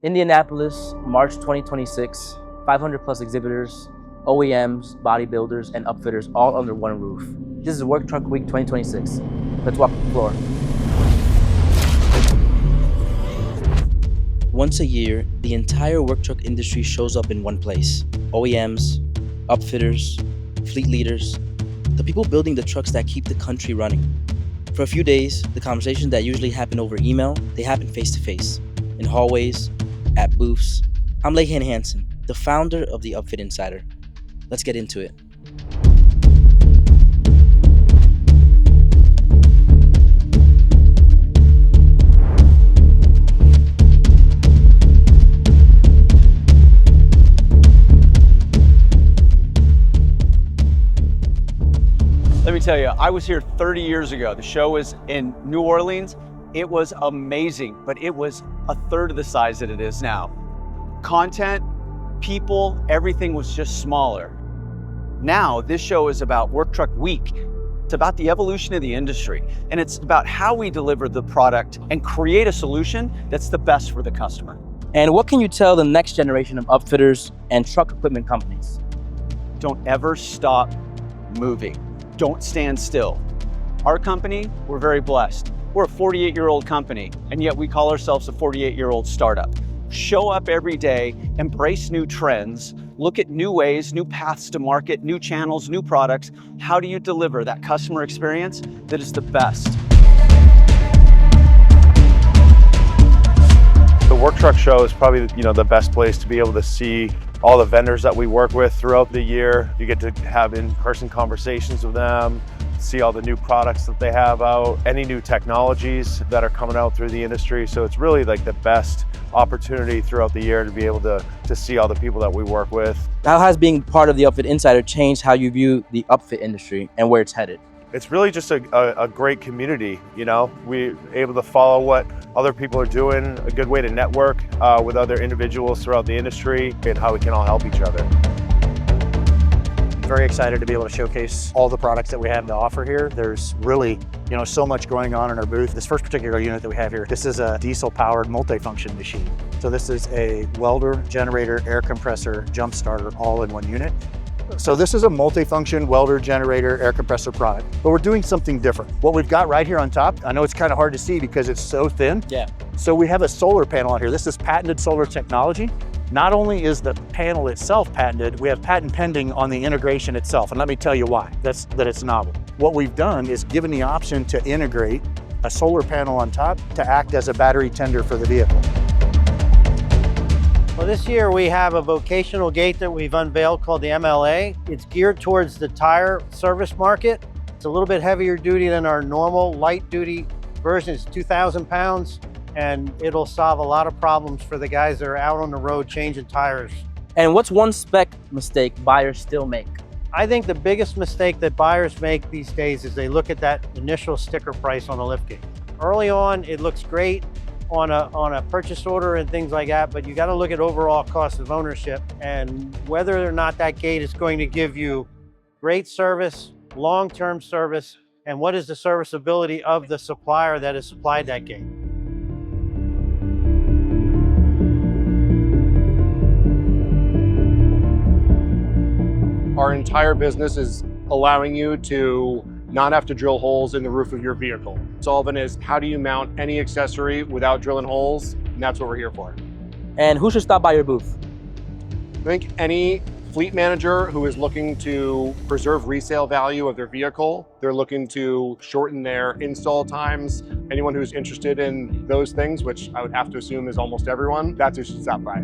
Indianapolis, March 2026, 500 plus exhibitors, OEMs, bodybuilders, and upfitters all under one roof. This is Work Truck Week 2026. Let's walk the floor. Once a year, the entire work truck industry shows up in one place. OEMs, upfitters, fleet leaders, the people building the trucks that keep the country running. For a few days, the conversations that usually happen over email, they happen face to face, in hallways, at booths. I'm Lehan Hansen, the founder of the Upfit Insider. Let's get into it. Let me tell you, I was here 30 years ago. The show was in New Orleans. It was amazing, but it was a third of the size that it is now. Content, people, everything was just smaller. Now, this show is about Work Truck Week. It's about the evolution of the industry, and it's about how we deliver the product and create a solution that's the best for the customer. And what can you tell the next generation of upfitters and truck equipment companies? Don't ever stop moving. Don't stand still. Our company, we're very blessed. We're a 48-year-old company, and yet we call ourselves a 48-year-old startup. Show up every day, embrace new trends, look at new ways, new paths to market, new channels, new products. How do you deliver that customer experience that is the best? The Work Truck Show is probably the best place to be able to see all the vendors that we work with throughout the year. You get to have in-person conversations with them, see all the new products that they have out, any new technologies that are coming out through the industry. So it's really like the best opportunity throughout the year to be able to see all the people that we work with. How has being part of the Upfit Insider changed how you view the upfit industry and where it's headed? It's really just a great community, We're able to follow what other people are doing, a good way to network with other individuals throughout the industry and how we can all help each other. Very excited to be able to showcase all the products that we have to offer here. There's really, so much going on in our booth. This first particular unit that we have here, this is a diesel-powered multifunction machine. So this is a welder, generator, air compressor, jump starter, all in one unit. So this is a multifunction welder, generator, air compressor product, but we're doing something different. What we've got right here on top, I know it's kind of hard to see because it's so thin. Yeah. So we have a solar panel on here. This is patented solar technology. Not only is the panel itself patented, we have patent pending on the integration itself. And let me tell you why, that it's novel. What we've done is given the option to integrate a solar panel on top to act as a battery tender for the vehicle. Well, this year we have a vocational gate that we've unveiled called the MLA. It's geared towards the tire service market. It's a little bit heavier duty than our normal light duty version. It's 2,000 pounds, and it'll solve a lot of problems for the guys that are out on the road changing tires. And what's one spec mistake buyers still make? I think the biggest mistake that buyers make these days is they look at that initial sticker price on a liftgate. Early on, it looks great on a purchase order and things like that, but you got to look at overall cost of ownership and whether or not that gate is going to give you great service, long-term service, and what is the serviceability of the supplier that has supplied that gate. Our entire business is allowing you to not have to drill holes in the roof of your vehicle. Solving is how do you mount any accessory without drilling holes, and that's what we're here for. And who should stop by your booth? I think any fleet manager who is looking to preserve resale value of their vehicle, they're looking to shorten their install times. Anyone who's interested in those things, which I would have to assume is almost everyone, that's who should stop by.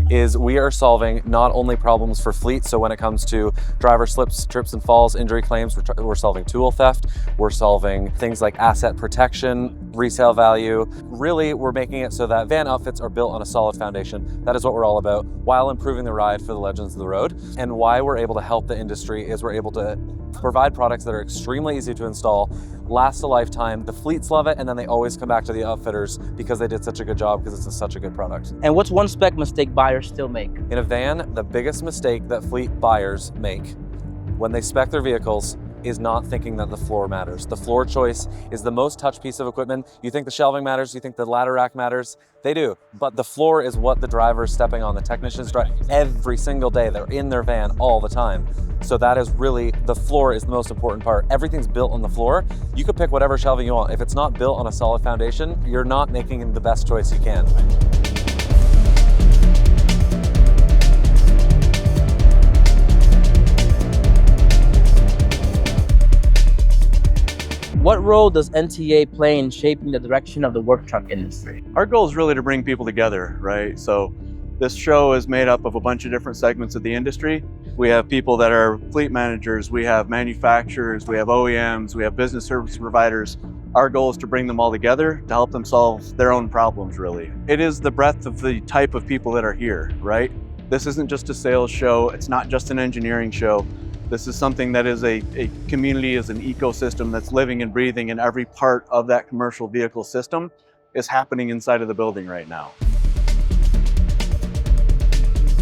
Is we are solving not only problems for fleet, so when it comes to driver slips, trips and falls, injury claims, we're solving tool theft, we're solving things like asset protection, resale value. Really, we're making it so that van outfits are built on a solid foundation. That is what we're all about, while improving the ride for the legends of the road. And why we're able to help the industry is we're able to provide products that are extremely easy to install, last a lifetime. The fleets love it, and then they always come back to the upfitters because they did such a good job because it's such a good product. And what's one spec mistake buyers still make? In a van, the biggest mistake that fleet buyers make when they spec their vehicles is not thinking that the floor matters. The floor choice is the most touched piece of equipment. You think the shelving matters, you think the ladder rack matters, they do. But the floor is what the driver is stepping on. The technicians drive every single day. They're in their van all the time. So that is really, the floor is the most important part. Everything's built on the floor. You could pick whatever shelving you want. If it's not built on a solid foundation, you're not making the best choice you can. What role does NTEA play in shaping the direction of the work truck industry? Our goal is really to bring people together, right? So this show is made up of a bunch of different segments of the industry. We have people that are fleet managers, we have manufacturers, we have OEMs, we have business service providers. Our goal is to bring them all together to help them solve their own problems, really. It is the breadth of the type of people that are here, right? This isn't just a sales show, it's not just an engineering show. This is something that is a community, is an ecosystem that's living and breathing, and every part of that commercial vehicle system is happening inside of the building right now.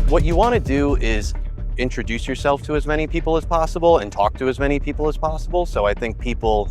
What you want to do is introduce yourself to as many people as possible and talk to as many people as possible. So I think people,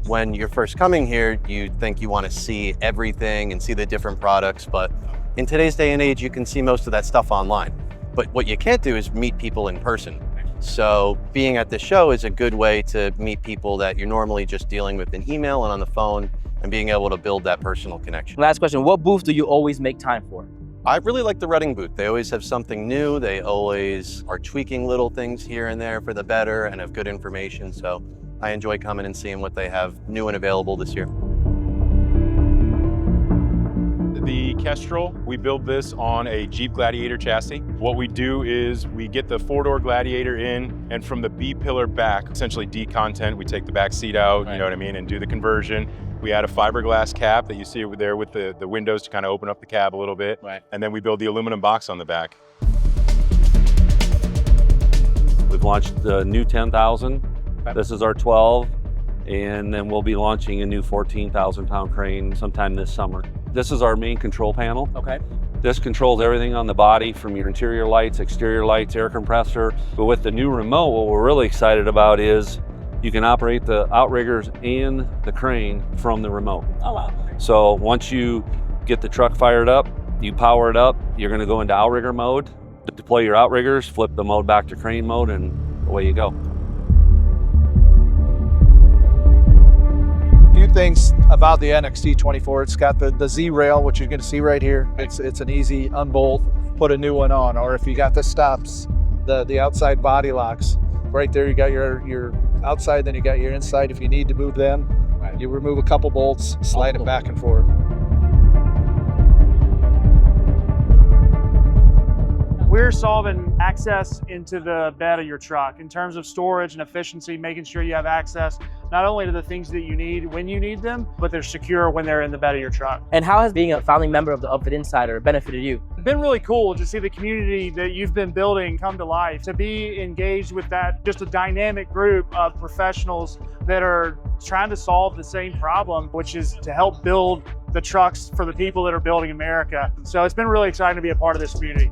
when you're first coming here, you think you want to see everything and see the different products. But in today's day and age, you can see most of that stuff online. But what you can't do is meet people in person. So being at the show is a good way to meet people that you're normally just dealing with in email and on the phone, and being able to build that personal connection. Last question, what booth do you always make time for? I really like the Reading booth. They always have something new. They always are tweaking little things here and there for the better and have good information. So I enjoy coming and seeing what they have new and available this year. The Kestrel, we build this on a Jeep Gladiator chassis. What we do is we get the four-door Gladiator in, and from the B-pillar back, essentially D-content, we take the back seat out, you know what I mean, and do the conversion. We add a fiberglass cap that you see over there with the windows to kind of open up the cab a little bit. Right. And then we build the aluminum box on the back. We've launched the new 10,000. This is our 12. And then we'll be launching a new 14,000 pound crane sometime this summer. This is our main control panel. Okay. This controls everything on the body, from your interior lights, exterior lights, air compressor. But with the new remote, what we're really excited about is you can operate the outriggers and the crane from the remote. Oh, wow. So once you get the truck fired up, you power it up, you're gonna go into outrigger mode, deploy your outriggers, flip the mode back to crane mode, and away you go. Few things about the NXT24. It's got the Z rail, which you're going to see right here. It's an easy unbolt, put a new one on. Or if you got the stops, the outside body locks, right there you got your outside, then you got your inside. If you need to move them, you remove a couple bolts, slide it back and forth. We're solving access into the bed of your truck in terms of storage and efficiency, making sure you have access not only to the things that you need when you need them, but they're secure when they're in the bed of your truck. And how has being a founding member of the Upfit Insider benefited you? It's been really cool to see the community that you've been building come to life, to be engaged with that, just a dynamic group of professionals that are trying to solve the same problem, which is to help build the trucks for the people that are building America. So it's been really exciting to be a part of this community.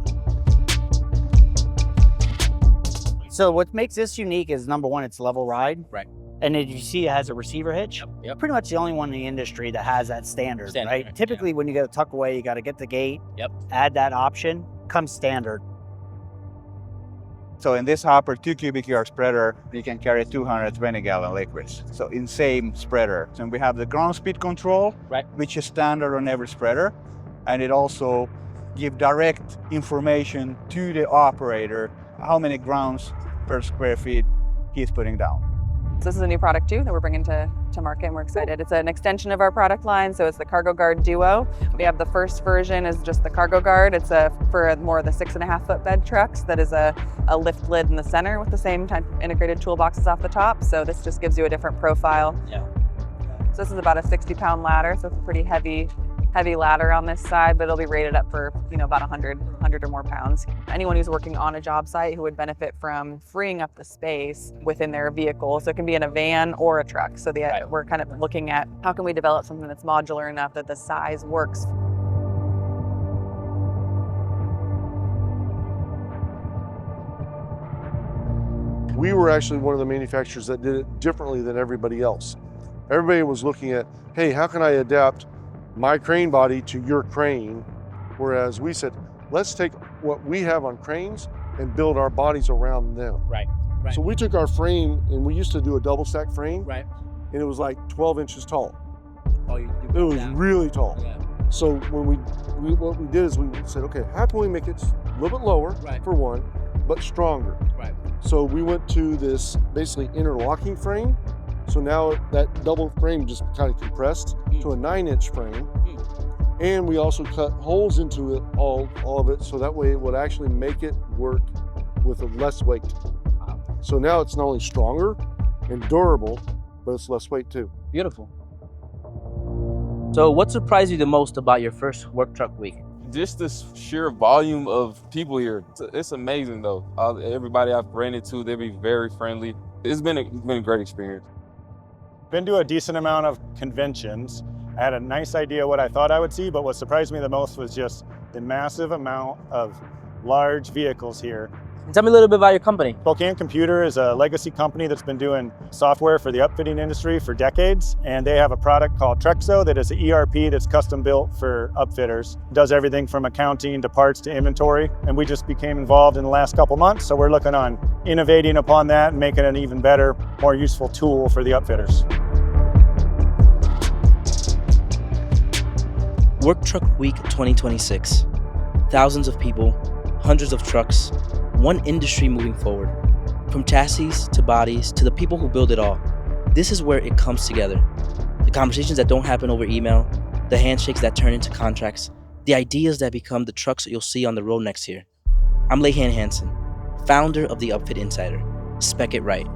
So what makes this unique is, number one, it's level ride. Right. And as you see, it has a receiver hitch. Yep. Pretty much the only one in the industry that has that standard, right? Typically, when you get a tuck away, you got to get the gate, add that option, comes standard. So in this hopper, 2 cubic yard spreader, you can carry 220 gallon liquids. So insane spreader. And we have the ground speed control, which is standard on every spreader. And it also gives direct information to the operator how many grounds per square feet he's putting down. This is a new product too that we're bringing to market, and we're excited. It's an extension of our product line, so it's the Cargo Guard Duo. We have the first version is just the Cargo Guard. It's for more of the 6.5 foot bed trucks that is a lift lid in the center with the same type of integrated toolboxes off the top. So this just gives you a different profile. So this is about a 60-pound ladder, so it's a pretty heavy ladder on this side, but it'll be rated up for, about 100 or more pounds. Anyone who's working on a job site who would benefit from freeing up the space within their vehicle. So it can be in a van or a truck. So we're kind of looking at how can we develop something that's modular enough that the size works. we were actually one of the manufacturers that did it differently than everybody else. Everybody was looking at, hey, how can I adapt my crane body to your crane? Whereas we said, let's take what we have on cranes and build our bodies around them. Right. So we took our frame, and we used to do a double stack frame, Right. and it was like 12 inches tall. Oh, it was really tall. Yeah. So when what we did is we said, okay, how can we make it a little bit lower, for one, but stronger? Right. So we went to this basically interlocking frame. So now that double frame just kind of compressed to a 9-inch frame. And we also cut holes into it, all of it, so that way it would actually make it work with a less weight. So now it's not only stronger and durable, but it's less weight too. Beautiful. So what surprised you the most about your first work truck week? Just the sheer volume of people here. It's amazing though. Everybody I've ran into, they'll be very friendly. It's been a great experience. Been to a decent amount of conventions. I had a nice idea what I thought I would see, but what surprised me the most was just the massive amount of large vehicles here. Tell me a little bit about your company. Spokane Computer is a legacy company that's been doing software for the upfitting industry for decades, and they have a product called Trexo that is an ERP that's custom built for upfitters. It does everything from accounting to parts to inventory, and we just became involved in the last couple months, so we're looking on innovating upon that and making it an even better, more useful tool for the upfitters. Work Truck Week 2026. Thousands of people, hundreds of trucks, one industry moving forward. From chassis to bodies to the people who build it all. This is where it comes together. The conversations that don't happen over email, the handshakes that turn into contracts, the ideas that become the trucks that you'll see on the road next year. I'm Lehan Hansen, founder of the Upfit Insider. Spec it right.